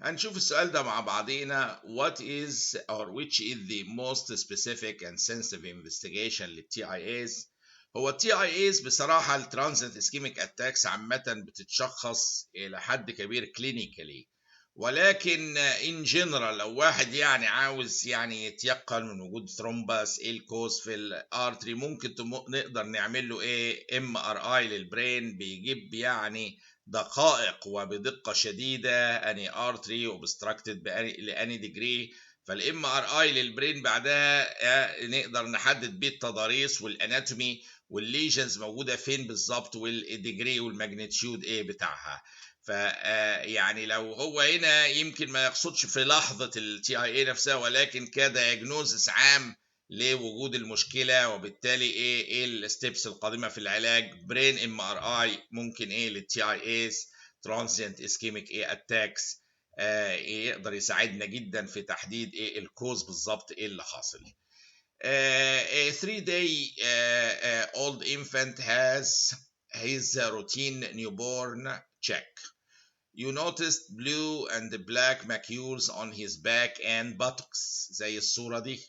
هنشوف السؤال ده مع بعضينا. What is or which is the most specific and sensitive investigation لل TIAs؟ هو ال TIAs بصراحة ال Transient Ischemic Attacks عامة بتتشخص إلى حد كبير كلينيكالي، ولكن in general لو واحد يعني عاوز يعني يتيقن من وجود ثرومبس ايه الكوز في الارتري، ممكن نقدر نعمل له ايه MRI للبرين، بيجيب يعني دقائق وبدقة شديدة اني ارتري اوبستراكتد لاني ديجري. فالام ار اي للبرين بعدها نقدر نحدد بيه التضاريس والاناتومي والليجنز موجودة فين بالظبط والديجري والماجنتيود ايه بتاعها. ف يعني لو هو هنا يمكن ما يقصدش في لحظة التي اي اي نفسها، ولكن كدياجنوزس عام لوجود المشكله، وبالتالي ايه الستبس القادمه في العلاج. برين ام ار اي ممكن ايه للتي اي ايز ترانزيانت اسكيميك ايه اتاكس يقدر يساعدنا جدا في تحديد ايه الكوز بالظبط ايه اللي حاصل. A 3-day old infant has his routine newborn check. You noticed blue and black macules on his back and buttocks زي الصورة دي.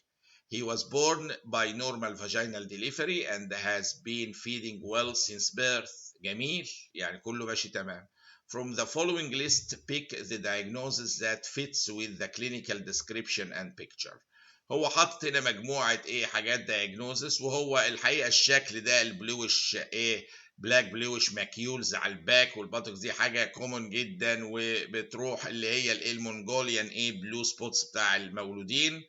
He was born by normal vaginal delivery and has been feeding well since birth. جميل، يعني كله ماشي تمام. From the following list, pick the diagnosis that fits with the clinical description and picture. هو حاطط هنا مجموعة ايه حاجات diagnosis، وهو الحقيقة الشكل ده البلوش ايه بلاك بلوش ماكيولز على الباك والباتوكس دي حاجه كومون جدا، وبتروح اللي هي المونجوليان ايه بلو سبوتس بتاع المولودين،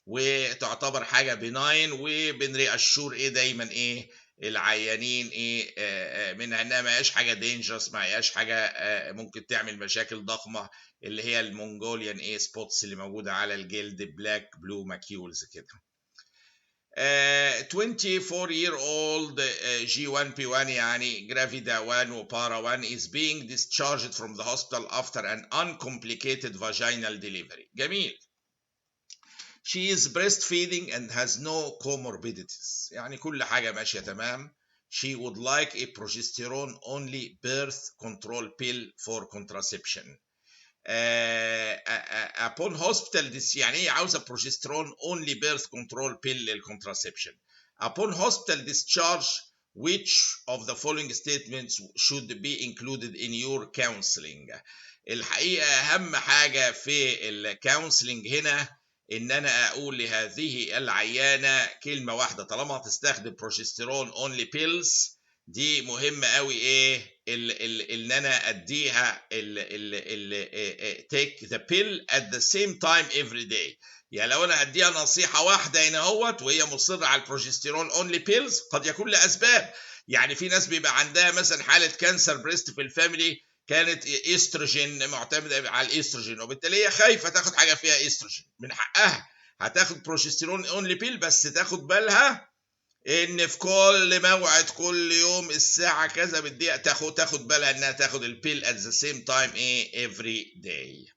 وتعتبر حاجه بناين، وبنري اشور ايه دايما ايه العيانين ايه منها انها ما هياش حاجه دينجرس، ما هياش حاجه ممكن تعمل مشاكل ضخمه، اللي هي المونجوليان ايه سبوتس اللي موجوده على الجلد بلاك بلو ماكيولز كده. 24-year-old G1P1 يعني gravida 1 وبارا 1 is being discharged from the hospital after an uncomplicated vaginal delivery. جميل. She is breastfeeding and has no comorbidities، يعني كل حاجة ماشية تمام. She would like a progesterone only birth control pill for contraception. upon hospital يعني ايه عاوزه بروجسترون only birth control pill للcontraception. upon hospital discharge which of the following statements should be included in your counseling؟ الحقيقه اهم حاجه في الكونسلنج هنا ان انا اقول لهذه العيانه كلمه واحده، طالما هتستخدم بروجسترون اونلي بيلز دي مهمه قوي ايه ان انا اديها take the pill at the same time every day. يعني لو انا هديها نصيحه واحده هنا اهوت وهي مصره على البروجستيرون اونلي بيلز، قد يكون لاسباب. يعني في ناس بيبقى عندها مثلا حاله كانسر بريست في الفاميلي، كانت استروجين معتمده على الاستروجين، وبالتالي هي خايفه تاخد حاجه فيها استروجين، من حقها هتاخد بروجستيرون اونلي بيل، بس تاخد بالها ان في كل موعد كل يوم الساعه كذا بالدقيقه تاخد بالها انها تاخد البيل at the same time every day.